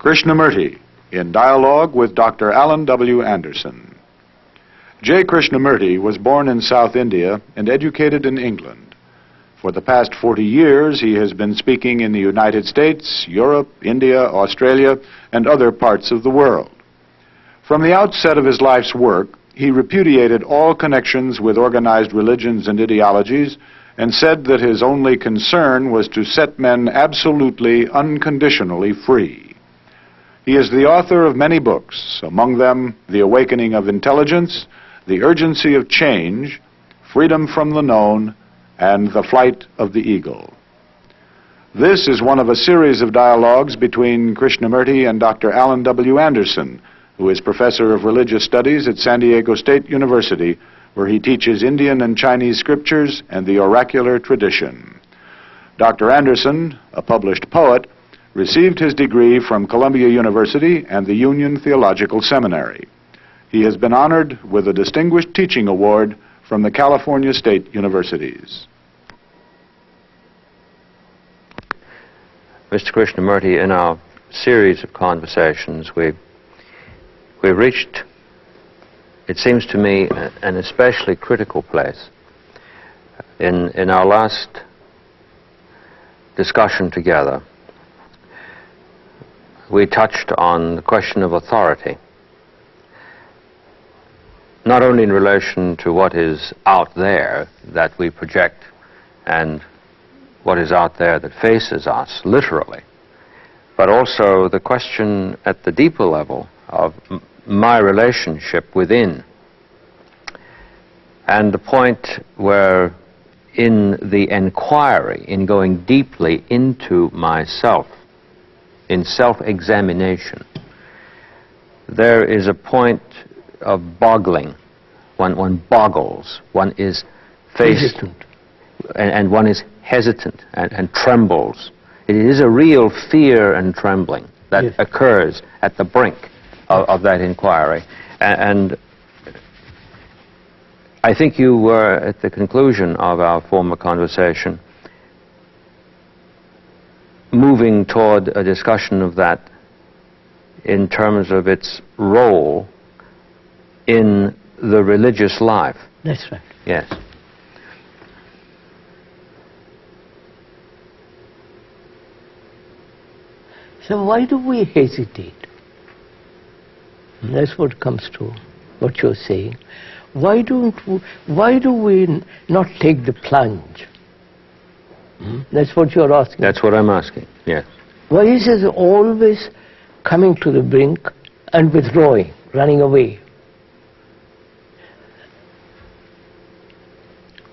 Krishnamurti, in dialogue with Dr. Alan W. Anderson. J. Krishnamurti was born in South India and educated in England. For the past 40 years, he has been speaking in the United States, Europe, India, Australia, and other parts of the world. From the outset of his life's work, he repudiated all connections with organized religions and ideologies and said that his only concern was to set men absolutely, unconditionally free. He is the author of many books, among them The Awakening of Intelligence, The Urgency of Change, Freedom from the Known, and The Flight of the Eagle. This is one of a series of dialogues between Krishnamurti and Dr. Alan W. Anderson, who is professor of religious studies at San Diego State University, where he teaches Indian and Chinese scriptures and the oracular tradition. Dr. Anderson, a published poet, received his degree from Columbia University and the Union Theological Seminary. He has been honored with a Distinguished Teaching Award from the California State Universities. Mr. Krishnamurti, in our series of conversations, we've reached, it seems to me, an especially critical place. In our last discussion together, we touched on the question of authority, not only in relation to what is out there that we project and what is out there that faces us, literally, but also the question at the deeper level of my relationship within, and the point where in the inquiry, in going deeply into myself, in self-examination, there is a point of boggling. One boggles, one is faced, and one is hesitant and trembles. It is a real fear and trembling that yes. occurs at the brink of that inquiry. And I think you were, at the conclusion of our former conversation, moving toward a discussion of that in terms of its role in the religious life. That's right. Yes. So why do we hesitate? That's what comes to what you're saying. Why do we not take the plunge? That's what you're asking. That's what I'm asking, yes. Why is it always coming to the brink and withdrawing, running away?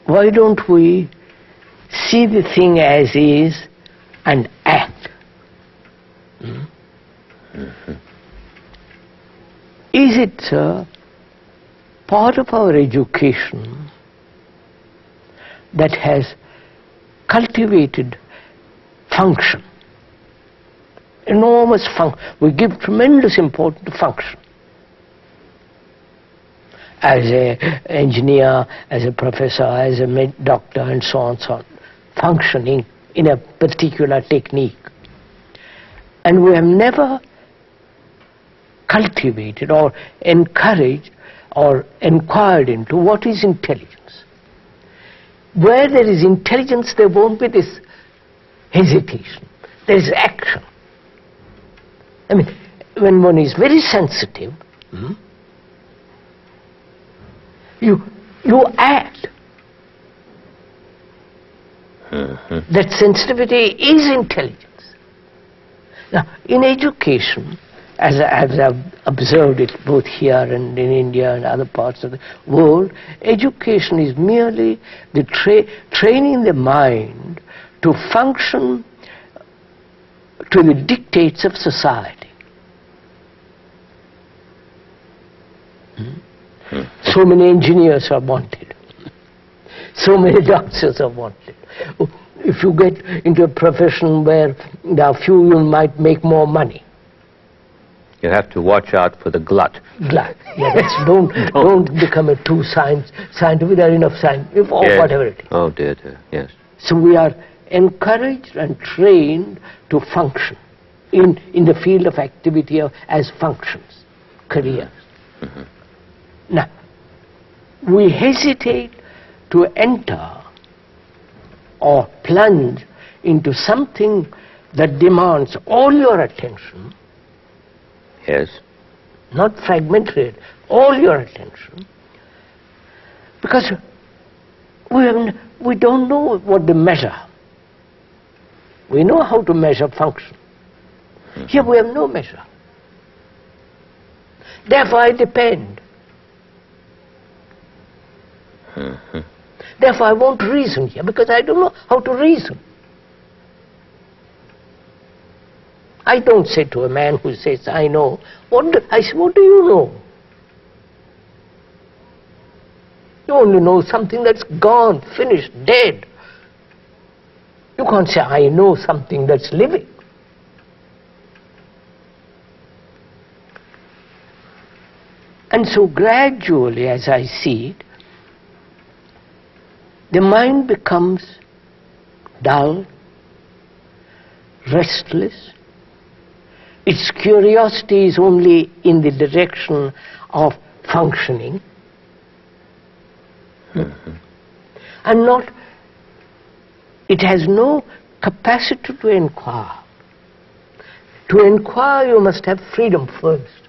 Why don't we see the thing as is and act? Is it part of our education that has cultivated function, enormous function? We give tremendous importance to function. As an engineer, as a professor, as a doctor, and so on, so on, functioning in a particular technique. And we have never cultivated or encouraged or inquired into what is intelligence. Where there is intelligence, there won't be this hesitation. There is action. I mean, when one is very sensitive, you act. That sensitivity is intelligence. Now, in education, as I've observed it both here and in India and other parts of the world, education is merely the training the mind to function to the dictates of society. So many engineers are wanted. So many doctors are wanted. If you get into a profession where there are few, you might make more money. You have to watch out for the glut. Glut. Yes. don't become a too scientific. There are enough science, or yes. whatever it is. Oh dear, yes. So we are encouraged and trained to function. in the field of activity as functions, careers. Now, we hesitate to enter or plunge into something that demands all your attention. Yes. Not fragmentary, all your attention, because we don't know what to measure. We know how to measure function. Here we have no measure. Therefore I depend. Therefore I won't reason here, because I don't know how to reason. I don't say to a man who says, I know, I say, what do you know? You only know something that's gone, finished, dead. You can't say, I know something that's living. And so gradually, as I see it, the mind becomes dull, restless. Its curiosity is only in the direction of functioning. And not, it has no capacity to inquire. To inquire, you must have freedom first.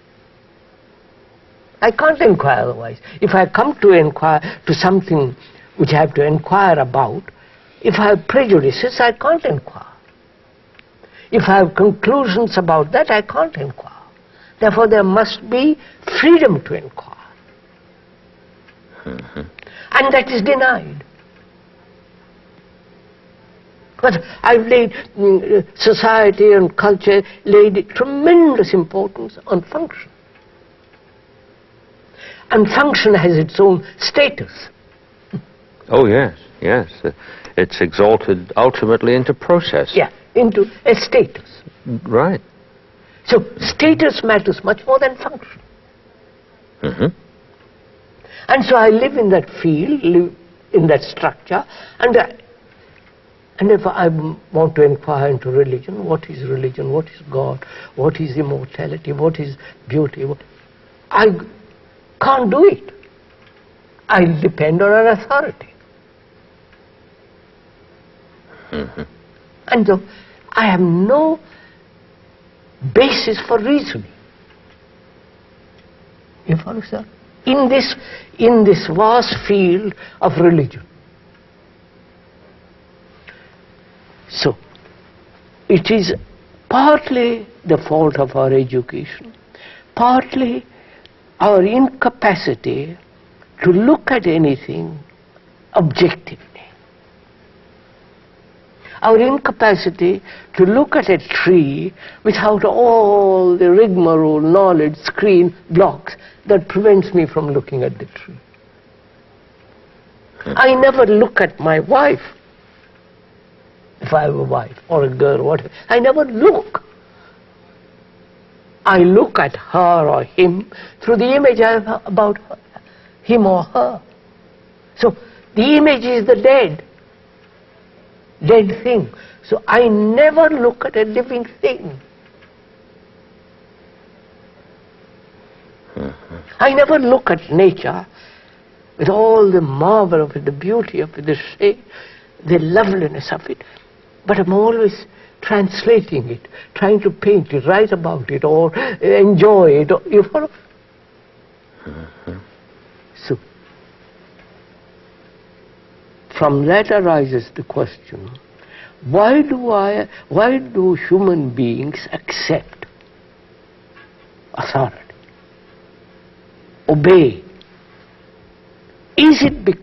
I can't inquire otherwise. If I come to inquire to something which I have to inquire about, if I have prejudices, I can't inquire. If I have conclusions about that, I can't inquire. Therefore, there must be freedom to inquire. And that is denied. But I've laid, society and culture laid tremendous importance on function. And function has its own status. Oh, yes, yes. It's exalted ultimately into process. Yeah, into a status. Right. So status matters much more than function. And so I live in that field, live in that structure, and if I want to inquire into religion, what is God, what is immortality, what is beauty, I can't do it. I depend on an authority. And so I have no basis for reasoning. You follow, sir? In this vast field of religion. So, it is partly the fault of our education, partly our incapacity to look at anything objectively. Our incapacity to look at a tree without all the rigmarole, knowledge, screen, blocks that prevents me from looking at the tree. I never look at my wife, if I have a wife or a girl, whatever. I never look. I look at her or him through the image I have about her, him or her. So the image is the dead thing. So I never look at a living thing. I never look at nature with all the marvel of it, the beauty of it, the shade, the loveliness of it, but I'm always translating it, trying to paint it, write about it, or enjoy it. You follow? So, from that arises the question, why do human beings accept authority, obey? Is it because